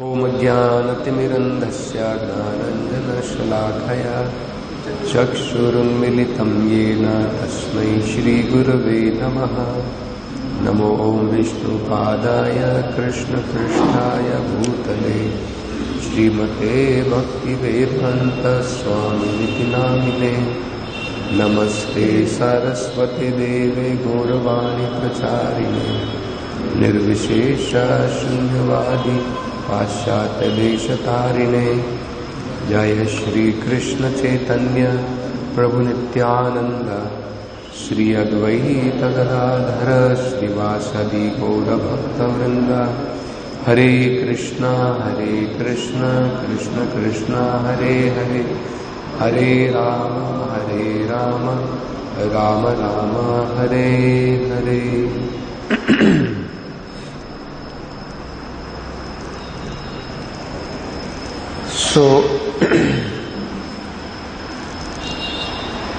ओम ज्ञानतिमिरन्धस्य ज्ञानाञ्जनशलाकया चक्षुरुन्मिलितं येन तस्मै श्रीगुरवे नमः। नमो ओम विष्णुपादाय कृष्णपृष्ठाय भूतले श्रीमते भक्तिवेदान्त स्वामिनिति नामिने। नमस्ते सरस्वती देवे गौरवाणी प्रचारिणे निर्विशेष शून्यवादी पाश्चात्य देशतारिणे। जय श्री कृष्ण चैतन्य प्रभु नित्यानंद श्री अद्वैत गदाधर श्रीवासदि गौर भक्तवृंद। हरे कृष्ण कृष्ण कृष्ण हरे हरे, हरे Ram Ram Ram Hare Hare. So,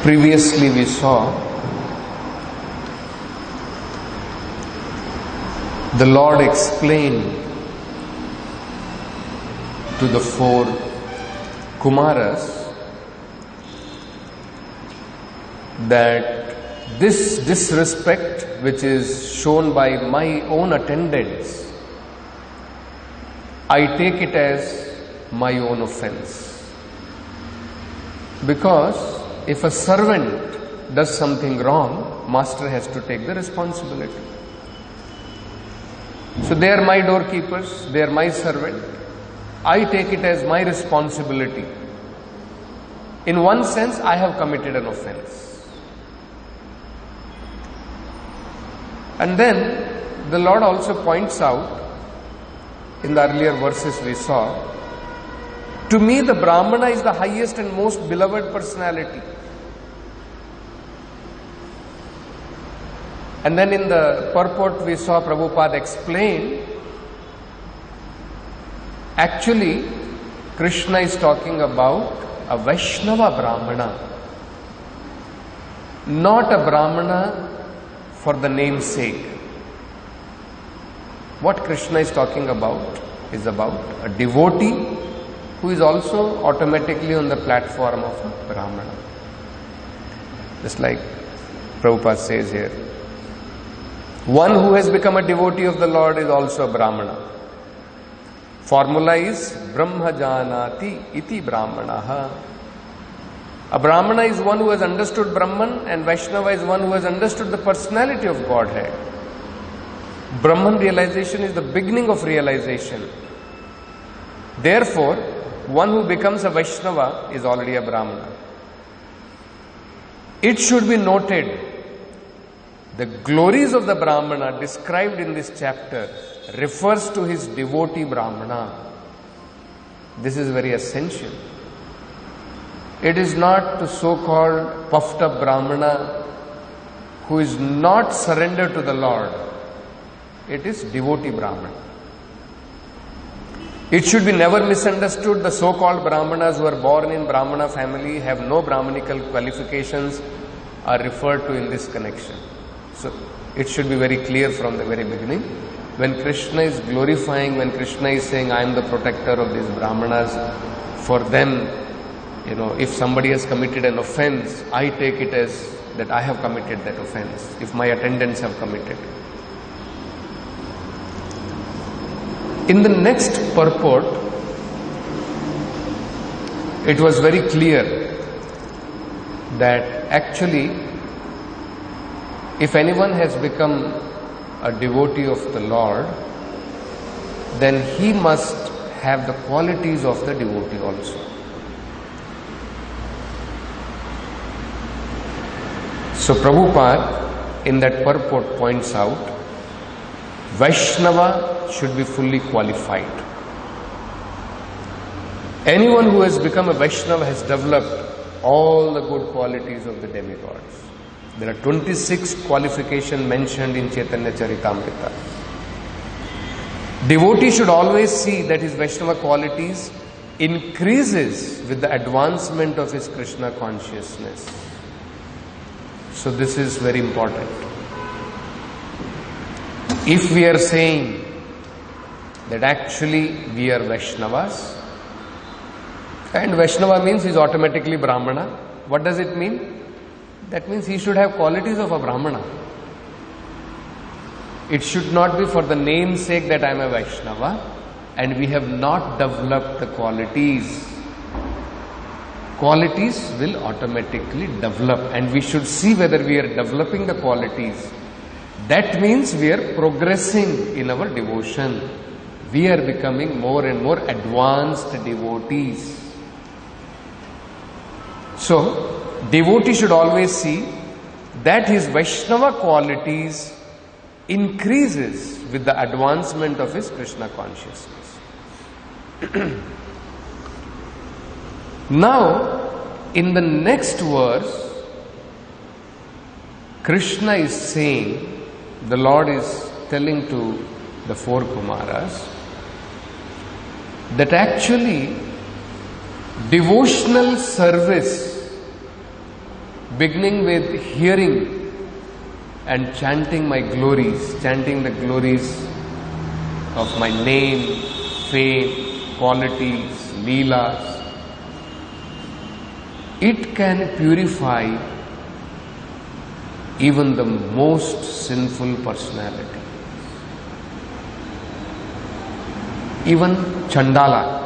previously we saw the Lord explained to the four Kumaras that this disrespect which is shown by my own attendants, I take it as my own offense. Because if a servant does something wrong, master has to take the responsibility. So they are my doorkeepers, they are my servant. I take it as my responsibility. In one sense, I have committed an offense. And then the Lord also points out, in the earlier verses we saw, to me the Brahmana is the highest and most beloved personality. And then in the purport we saw Prabhupada explain, actually Krishna is talking about a Vaishnava Brahmana, not a Brahmana for the name's sake. What Krishna is talking about is about a devotee who is also automatically on the platform of a Brahmana. Just like Prabhupada says here, one who has become a devotee of the Lord is also a Brahmana. Formula is Brahma Janati iti Brahmanaha. A Brahmana is one who has understood Brahman, and Vaishnava is one who has understood the personality of Godhead. Brahman realization is the beginning of realization. Therefore, one who becomes a Vaishnava is already a Brahmana. It should be noted, the glories of the Brahmana described in this chapter refers to his devotee Brahmana. This is very essential. It is not the so-called puffed up Brahmana who is not surrendered to the Lord. It is devotee Brahmana. It should be never misunderstood. The so-called Brahmanas who are born in Brahmana family, have no Brahmanical qualifications, are referred to in this connection. So it should be very clear from the very beginning. When Krishna is glorifying, when Krishna is saying, I am the protector of these Brahmanas, for them, if somebody has committed an offense, I take it as that I have committed that offense, if my attendants have committed. In the next purport, it was very clear that actually, if anyone has become a devotee of the Lord, then he must have the qualities of the devotee also. So Prabhupada in that purport points out, Vaishnava should be fully qualified. Anyone who has become a Vaishnava has developed all the good qualities of the demigods. There are 26 qualifications mentioned in Chaitanya Charitamrita. Devotee should always see that his Vaishnava qualities increases with the advancement of his Krishna consciousness. So this is very important. If we are saying that actually we are Vaishnavas. And Vaishnava means he is automatically Brahmana. What does it mean? That means he should have qualities of a Brahmana. It should not be for the name's sake that I am a Vaishnava and we have not developed the qualities. Qualities will automatically develop and we should see whether we are developing the qualities. That means we are progressing in our devotion. We are becoming more and more advanced devotees. So, devotee should always see that his Vaishnava qualities increases with the advancement of his Krishna consciousness. Now, in the next verse, Krishna is saying, the Lord is telling to the four Kumaras, that actually devotional service, beginning with hearing and chanting my glories, chanting the glories of my name, fame, qualities, leelas, it can purify even the most sinful personality. Even Chandala,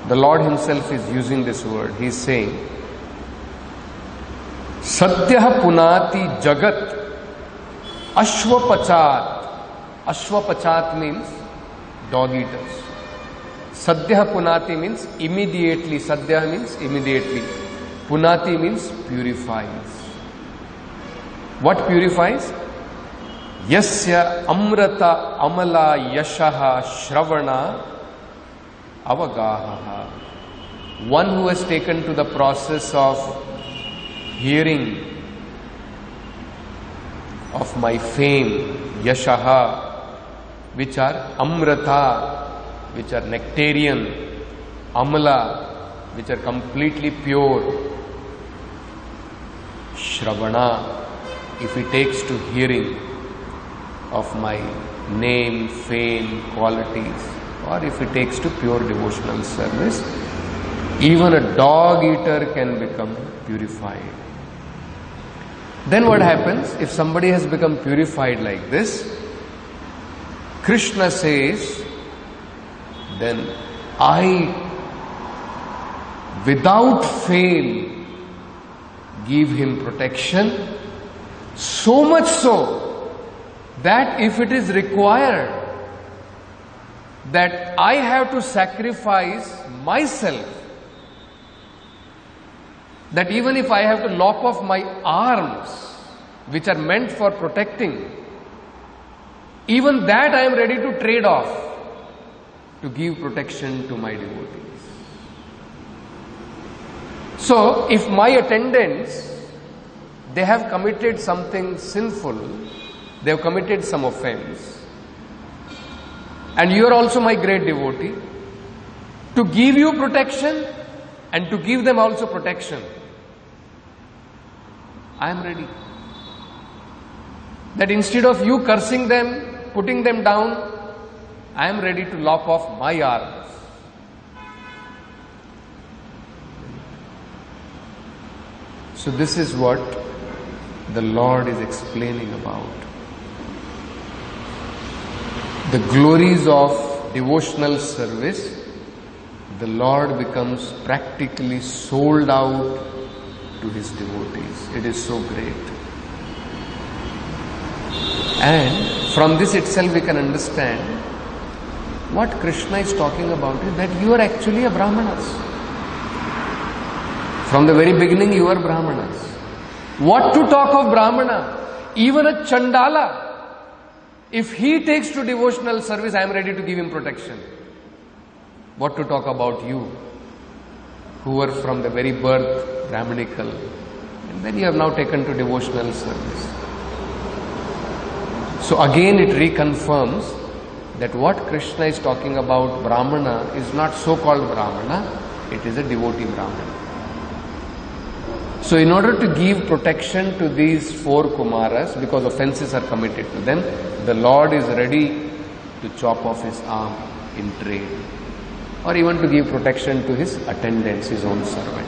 the Lord himself is using this word. He is saying, Satyah punati jagat ashwapachat. Ashwapachat means dog eaters. Sadyah punati means immediately. Sadyah means immediately. Punati means purifies. What purifies? Yasya amrata amala yashaha shravana avagaha. One who has taken to the process of hearing of my fame, yashaha, which are amrata, which are nectarian, amala, which are completely pure, shravana, if he takes to hearing of my name, fame, qualities, or if he takes to pure devotional service, even a dog eater can become purified. Then what happens if somebody has become purified like this? Krishna says, then I, without fail, give him protection, so much so that if it is required that I have to sacrifice myself, that even if I have to lop off my arms, which are meant for protecting, even that I am ready to trade off to give protection to my devotees. So, if my attendants, they have committed something sinful, they have committed some offense, and you are also my great devotee, to give you protection and to give them also protection, I am ready. That instead of you cursing them, putting them down, I am ready to lop off my arms. So this is what the Lord is explaining about. The glories of devotional service, the Lord becomes practically sold out to his devotees. It is so great. And from this itself we can understand what Krishna is talking about is that you are actually a Brahmanas. From the very beginning you are Brahmanas. What to talk of Brahmana? Even a Chandala, if he takes to devotional service, I am ready to give him protection. What to talk about you, who were from the very birth Brahmanical, and then you have now taken to devotional service. So again it reconfirms that what Krishna is talking about, Brahmana, is not so-called Brahmana, it is a devotee Brahmana. So in order to give protection to these four Kumaras, because offenses are committed to them, the Lord is ready to chop off his arm in trade, or even to give protection to his attendants, his own servant.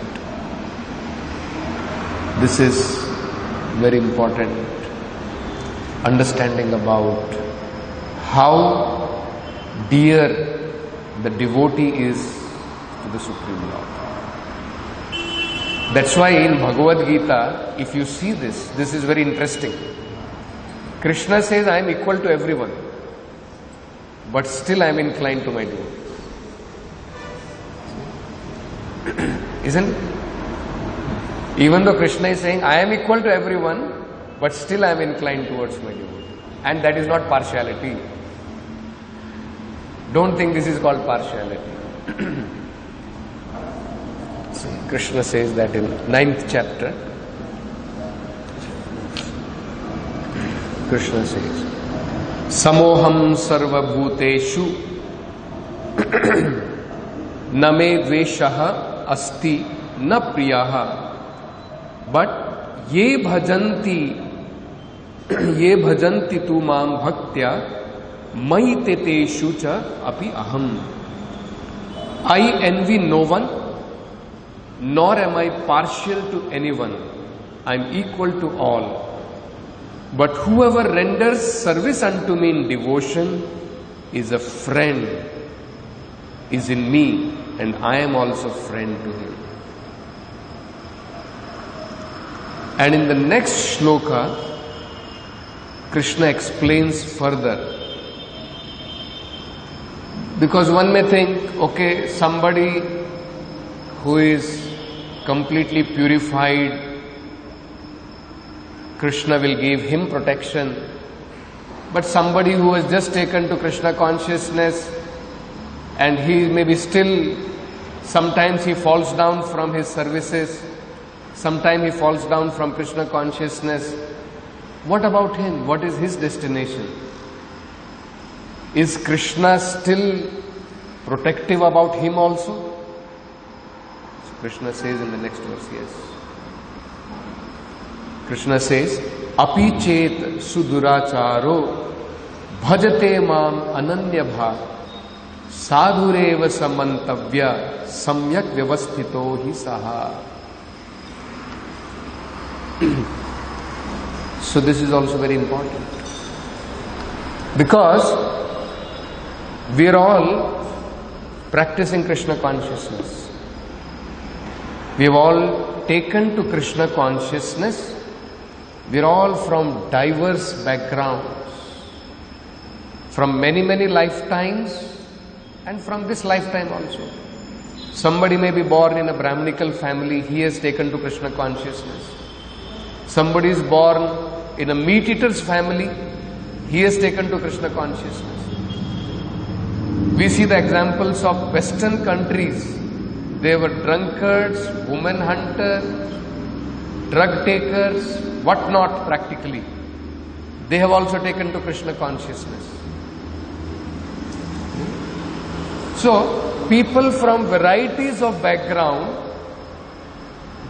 This is very important understanding about how dear the devotee is to the Supreme Lord. That's why in Bhagavad Gita, if you see this is very interesting. Krishna says, I am equal to everyone, but still I am inclined to my devotee. Isn't it? Even though Krishna is saying, I am equal to everyone, but still I am inclined towards my devotee. And that is not partiality. Don't think this is called partiality. See, Krishna says that in 9th chapter. Krishna says, Samoham sarva bhuteshu name dveshaha asti na priyaha. But ye bhajanti tu mam bhaktya mai teteshu cha api aham. I envy no one, nor am I partial to anyone. I am equal to all. But whoever renders service unto me in devotion is a friend, is in me, and I am also friend to him. And in the next shloka, Krishna explains further. Because one may think, okay, somebody who is completely purified, Krishna will give him protection. But somebody who has just taken to Krishna consciousness and he may be still, sometimes he falls down from his services, sometimes he falls down from Krishna consciousness. What about him? What is his destination? Is Krishna still protective about him also? So Krishna says in the next verse, yes. Krishna says, Api chet suduracharo bhajate mam ananya bha sadhureva samantavya samyak vyavasthito hi saha. So this is also very important. Because we are all practicing Krishna consciousness. We have all taken to Krishna consciousness. We are all from diverse backgrounds, from many, many lifetimes, and from this lifetime also. Somebody may be born in a Brahminical family, he has taken to Krishna consciousness. Somebody is born in a meat-eater's family, he has taken to Krishna consciousness. We see the examples of Western countries. They were drunkards, woman hunters, drug takers, what not practically. They have also taken to Krishna consciousness. So, people from varieties of background,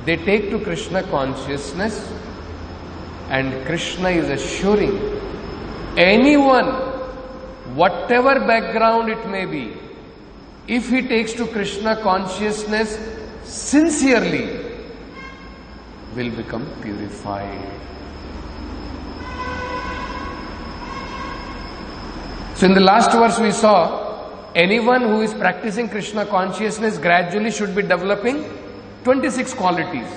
they take to Krishna consciousness, and Krishna is assuring anyone, whatever background it may be, if he takes to Krishna consciousness sincerely, will become purified. So in the last verse we saw, anyone who is practicing Krishna consciousness gradually should be developing 26 qualities.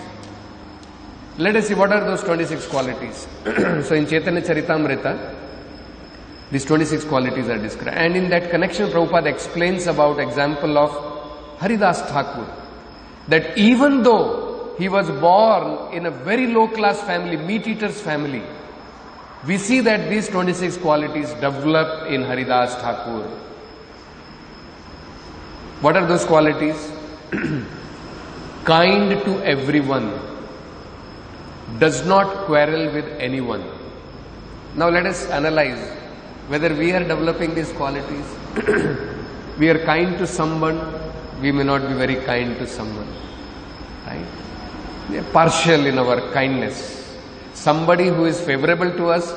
Let us see what are those 26 qualities. So in Chaitanya Charitamrita, these 26 qualities are described. And in that connection, Prabhupada explains about example of Haridas Thakur. That even though he was born in a very low class family, meat-eater's family, we see that these 26 qualities develop in Haridas Thakur. What are those qualities? Kind to everyone, does not quarrel with anyone. Now let us analyze whether we are developing these qualities. We are kind to someone, we may not be very kind to someone. Right? We are partial in our kindness. Somebody who is favorable to us,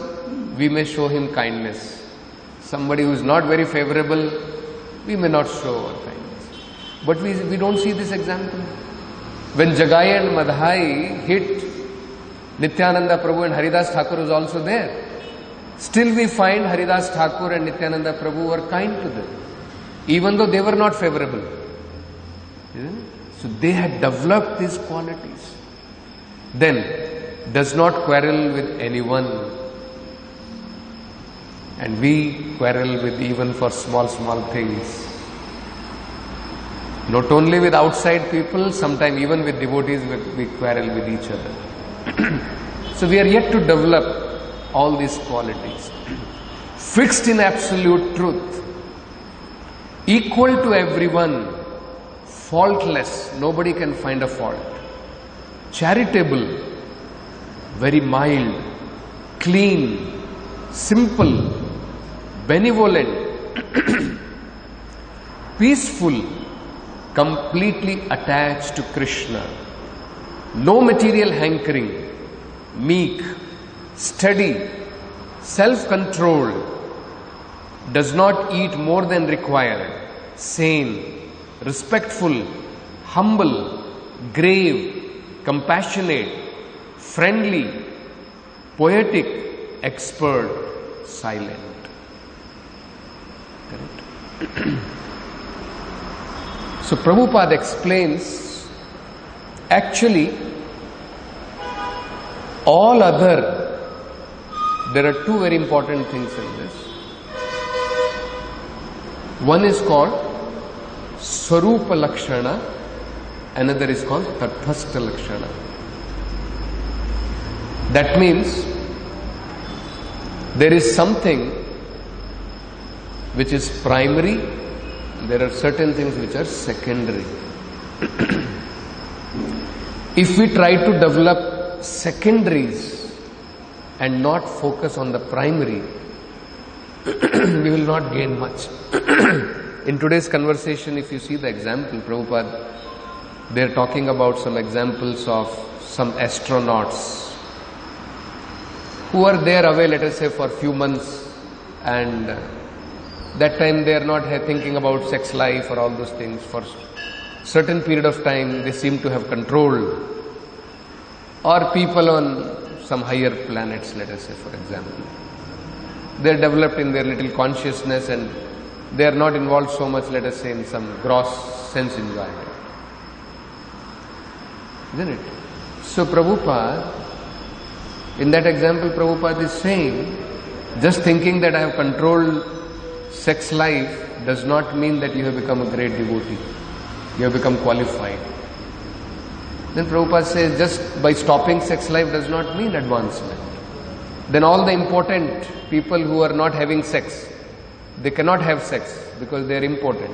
we may show him kindness. somebody who is not very favorable, we may not show our kindness. But we don't see this example. When Jagai and Madhai hit, Nityananda Prabhu and Haridas Thakur was also there. Still we find Haridas Thakur and Nityananda Prabhu were kind to them, even though they were not favorable. So they had developed these qualities. Then, does not quarrel with anyone. And we quarrel with even for small things. Not only with outside people, sometimes even with devotees we quarrel with each other. So we are yet to develop all these qualities. Fixed in absolute truth, equal to everyone, faultless, nobody can find a fault. Charitable, very mild, clean, simple, benevolent, peaceful, completely attached to Krishna, no material hankering, meek, steady, self-controlled, does not eat more than required, sane, respectful, humble, grave, compassionate, friendly, poetic, expert, silent. Correct? So Prabhupada explains, actually, all other, there are two very important things in this. One is called Swarupa Lakshana, another is called Tatastha Lakshana. That means there is something which is primary, there are certain things which are secondary. If we try to develop secondaries and not focus on the primary, we will not gain much. In today's conversation, if you see the example, Prabhupada, they are talking about some examples of some astronauts who are there away, let us say, for a few months, and that time they are not thinking about sex life or all those things. For certain period of time, they seem to have controlled. Or people on some higher planets, let us say, for example. They are developed in their little consciousness and they are not involved so much, let us say, in some gross sense enjoyment. Isn't it? So Prabhupada, in that example, Prabhupada is saying, just thinking that I have controlled sex life does not mean that you have become a great devotee. You have become qualified. Then Prabhupada says, just by stopping sex life does not mean advancement. Then all the important people who are not having sex, they cannot have sex because they are important.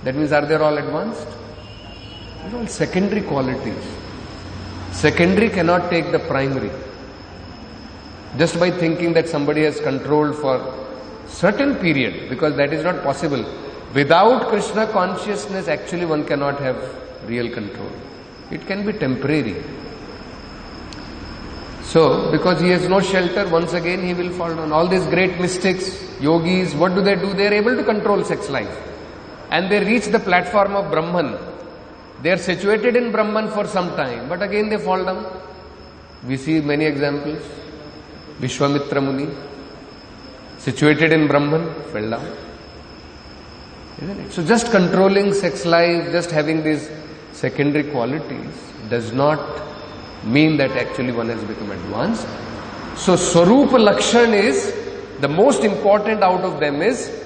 That means, are they all advanced? These are all secondary qualities. Secondary cannot take the primary. Just by thinking that somebody has controlled for certain period, because that is not possible. Without Krishna consciousness, actually one cannot have real control. It can be temporary. So, because he has no shelter, once again he will fall down. All these great mystics, yogis, what do? They are able to control sex life. And they reach the platform of Brahman. They are situated in Brahman for some time, but again they fall down. We see many examples. Vishwamitra Muni, situated in Brahman, fell down. Isn't it? So just controlling sex life, just having these secondary qualities does not mean that actually one has become advanced. So Swarupa Lakshan is, the most important out of them is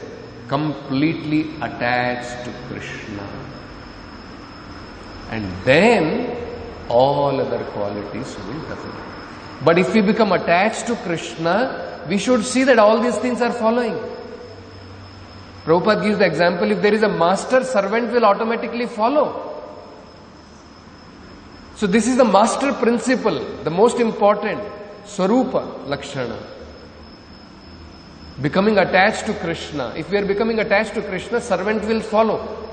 completely attached to Krishna. And then all other qualities will develop. But if we become attached to Krishna, we should see that all these things are following. Prabhupada gives the example, if there is a master, servant will automatically follow. So this is the master principle, the most important, Swarupa Lakshana. Becoming attached to Krishna. If we are becoming attached to Krishna, servant will follow.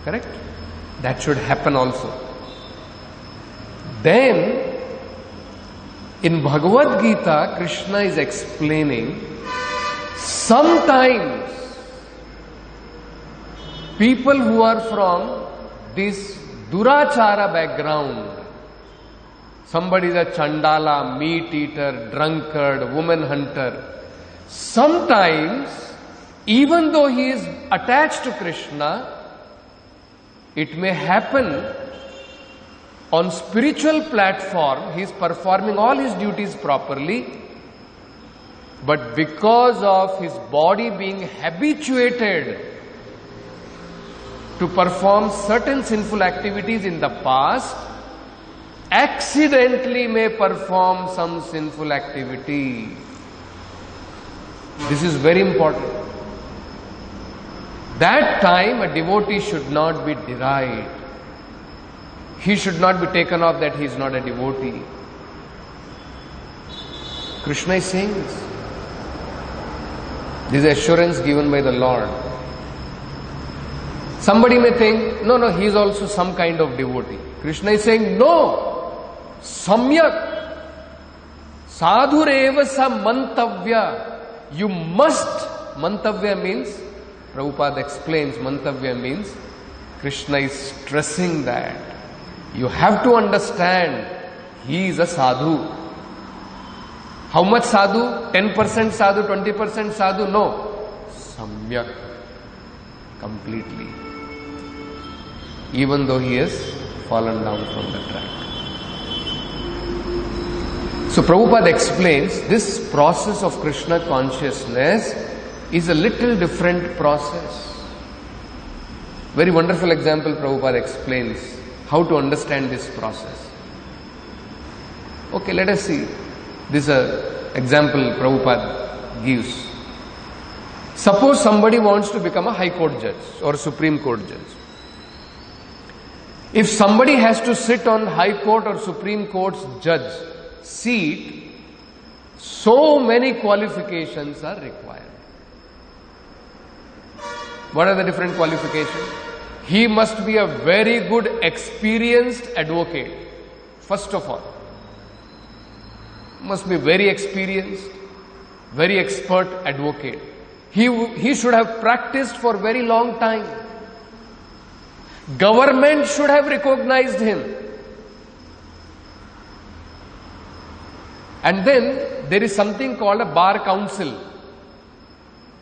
Correct? That should happen also. Then, in Bhagavad Gita, Krishna is explaining Sometimes people who are from this Durachara background, somebody is a Chandala, meat eater, drunkard, woman hunter, sometimes even though he is attached to Krishna, it may happen on spiritual platform, he is performing all his duties properly, but because of his body being habituated to perform certain sinful activities in the past, accidentally may perform some sinful activity. This is very important. That time a devotee should not be derided. He should not be taken off that he is not a devotee. Krishna is saying this. This is assurance given by the Lord. Somebody may think, no, he is also some kind of devotee. Krishna is saying, no, samyak, sadhureva sa mantavya. You must, mantavya means, Prabhupada explains, mantavya means, Krishna is stressing that. You have to understand, he is a sadhu. How much sadhu? 10% sadhu, 20% sadhu? No. Samyak. Completely. Even though he has fallen down from the track. So Prabhupada explains this process of Krishna consciousness is a little different process. Very wonderful example Prabhupada explains how to understand this process. Okay, let us see. This example Prabhupada gives. Suppose somebody wants to become a High Court judge or Supreme Court judge. If somebody has to sit on High Court or Supreme Court's judge seat, so many qualifications are required. What are the different qualifications? He must be a very good experienced advocate. First of all, must be very experienced, very expert advocate. He should have practiced for very long time. Government should have recognized him. And then there is something called a bar council.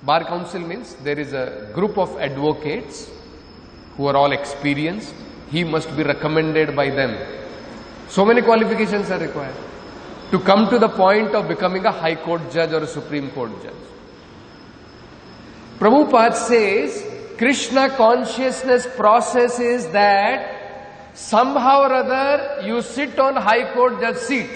Bar council means there is a group of advocates who are all experienced. He must be recommended by them. So many qualifications are required to come to the point of becoming a High Court judge or a Supreme Court judge. Prabhupada says Krishna consciousness process is that somehow or other you sit on High Court judge seat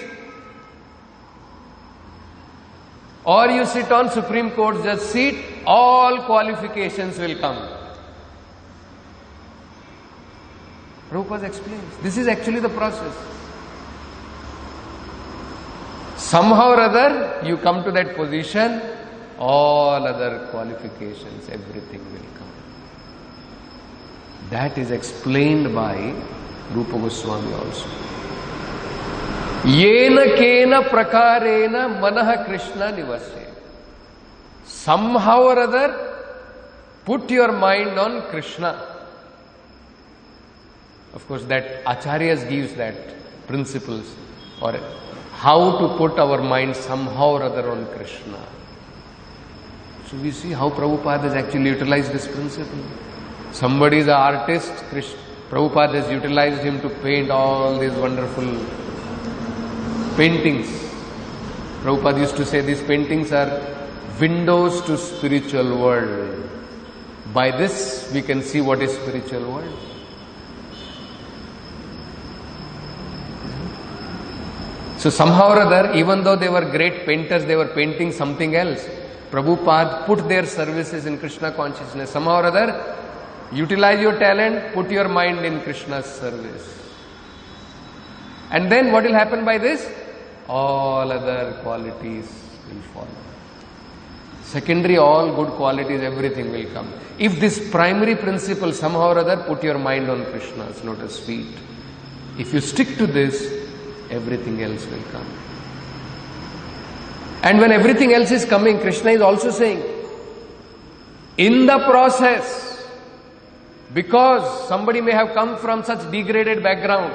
or you sit on Supreme Court judge seat, all qualifications will come. Prabhupada explains. This is actually the process. Somehow or other you come to that position, all other qualifications, everything will come. That is explained by Rupa Goswami also. Yena kena prakarena manaha Krishna nivasya. Somehow or other, put your mind on Krishna. Of course, that Acharyas gives that principles or how to put our mind somehow or other on Krishna. So we see how Prabhupada has actually utilized this principle. Somebody is an artist, Prabhupada has utilized him to paint all these wonderful paintings. Prabhupada used to say these paintings are windows to spiritual world. By this we can see what is spiritual world. So somehow or other, even though they were great painters, they were painting something else. Prabhupada put their services in Krishna consciousness. Somehow or other, utilize your talent, put your mind in Krishna's service. And then what will happen by this? All other qualities will follow. Secondary, all good qualities, everything will come. If this primary principle, somehow or other, put your mind on Krishna's lotus feet. If you stick to this, everything else will come. And when everything else is coming, Krishna is also saying, in the process, because somebody may have come from such degraded background,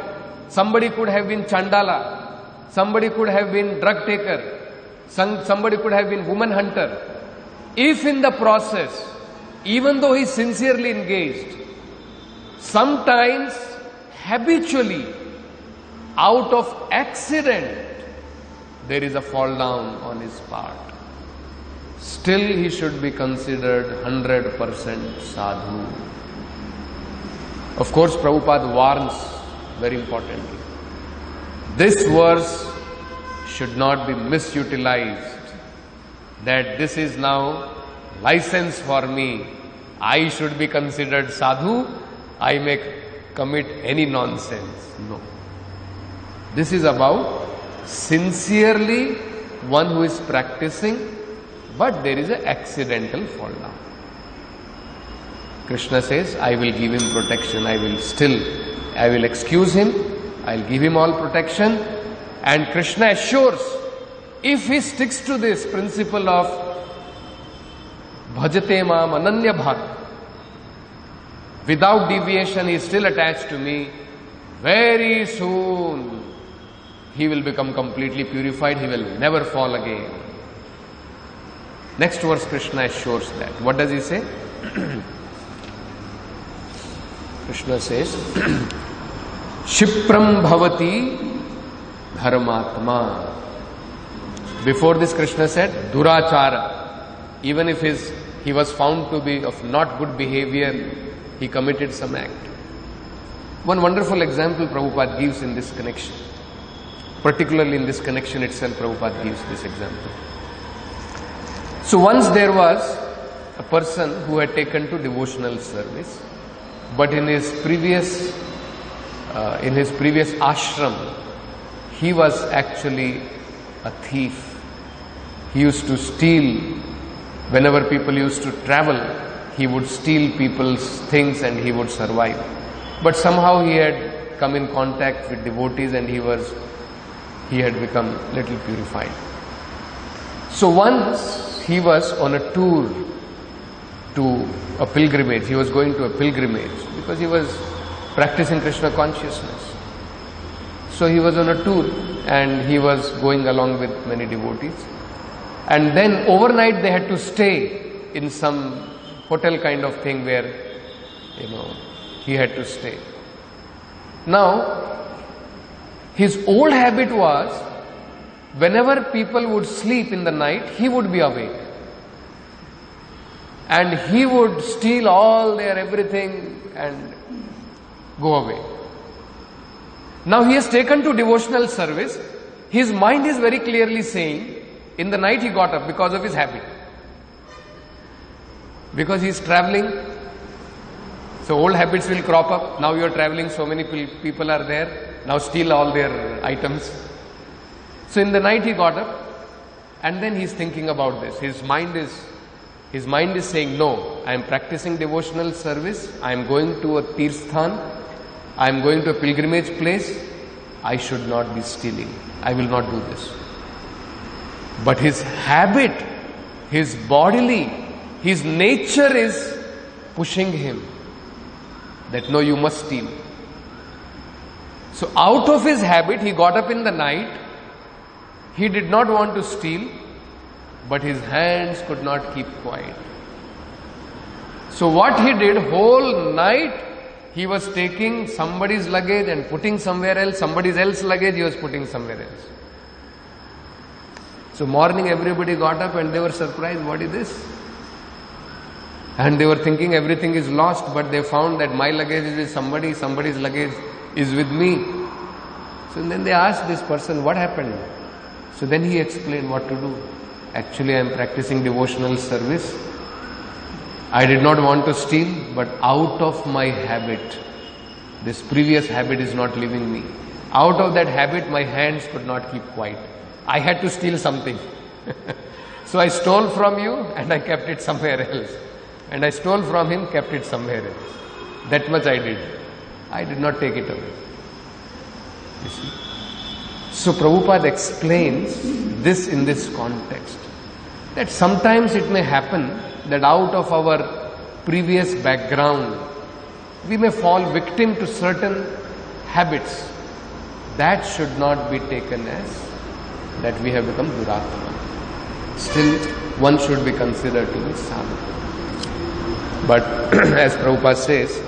somebody could have been Chandala, somebody could have been drug taker, somebody could have been woman hunter. If in the process, even though he is sincerely engaged, sometimes habitually, out of accident, there is a fall down on his part, still he should be considered 100% sadhu. Of course, Prabhupada warns very importantly, this verse should not be misutilized, that this is now license for me, I should be considered sadhu, I may commit any nonsense. No. This is about sincerely one who is practicing, but there is an accidental fall down. Krishna says, I will give him protection, I will excuse him, I will give him all protection. And Krishna assures, if he sticks to this principle of bhajate mam ananya bhak, without deviation he is still attached to me, very soon he will become completely purified, he will never fall again. Next verse Krishna assures that. What does he say? Krishna says, Shipram bhavati dharmatma. Before this Krishna said, Durachara. Even if he was found to be of not good behavior, he committed some act. One wonderful example Prabhupada gives in this connection. Particularly in this connection itself, Prabhupada gives this example. So once there was a person who had taken to devotional service, but in his previous ashram, he was actually a thief. He used to steal. Whenever people used to travel, he would steal people's things and he would survive. But somehow he had come in contact with devotees and he had become little purified. So once he was on a tour to a pilgrimage. He was going to a pilgrimage because he was practicing Krishna consciousness. So he was on a tour and he was going along with many devotees. And then overnight they had to stay in some hotel kind of thing where, he had to stay. Now, his old habit was, whenever people would sleep in the night, he would be awake. And he would steal all their everything and go away. Now he has taken to devotional service. His mind is very clearly saying, in the night he got up because of his habit. Because he is traveling, so old habits will crop up. Now you are traveling, so many people are there. Now steal all their items. So in the night he got up and then he is thinking about this. His mind is saying, no, I am practicing devotional service. I am going to a tirthan. I am going to a pilgrimage place. I should not be stealing. I will not do this. But his habit, his bodily, his nature is pushing him that no, you must steal. So out of his habit, he got up in the night. He did not want to steal, but his hands could not keep quiet. So what he did, whole night, he was taking somebody's luggage and putting somewhere else, somebody else's luggage he was putting somewhere else. So morning everybody got up and they were surprised, what is this? And they were thinking everything is lost, but they found that my luggage is with somebody's luggage is with me. So then they asked this person, what happened? So then he explained what to do. Actually, I am practicing devotional service. I did not want to steal, but out of my habit, this previous habit is not leaving me. Out of that habit, my hands could not keep quiet. I had to steal something. So I stole from you and I kept it somewhere else. And I stole from him, kept it somewhere else. That much I did. I did not take it away. You see? So Prabhupada explains this in this context, that sometimes it may happen that out of our previous background, we may fall victim to certain habits. That should not be taken as that we have become Duratma. Still, one should be considered to be sadhaka. But as Prabhupada says,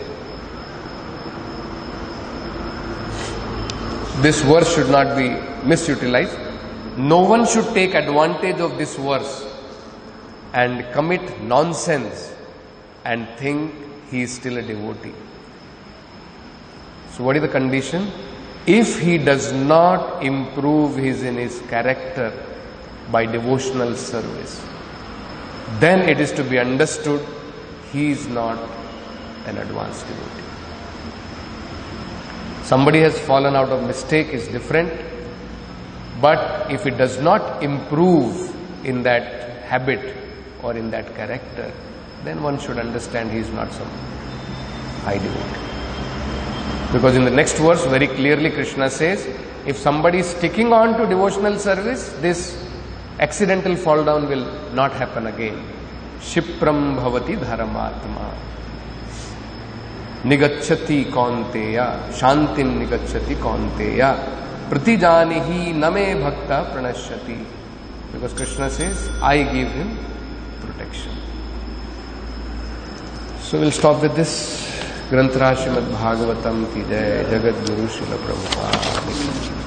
this verse should not be misutilized. No one should take advantage of this verse and commit nonsense and think he is still a devotee. So what is the condition? If he does not improve in his character by devotional service, then it is to be understood he is not an advanced devotee. Somebody has fallen out of mistake is different, but if it does not improve in that habit or in that character, then one should understand he is not some high devotee. Because in the next verse very clearly Krishna says, if somebody is sticking on to devotional service, this accidental fall down will not happen again. Shipram bhavati dharmatma nigacchati kaunteya shantim nigacchati kaunteya pratijanihi name bhakta pranashyati. Because Krishna says, I give him protection. So we'll stop with this. ग्रंथराज Shrimad Bhagavatam की जय। जगत गुरु श्रील प्रभुपाद।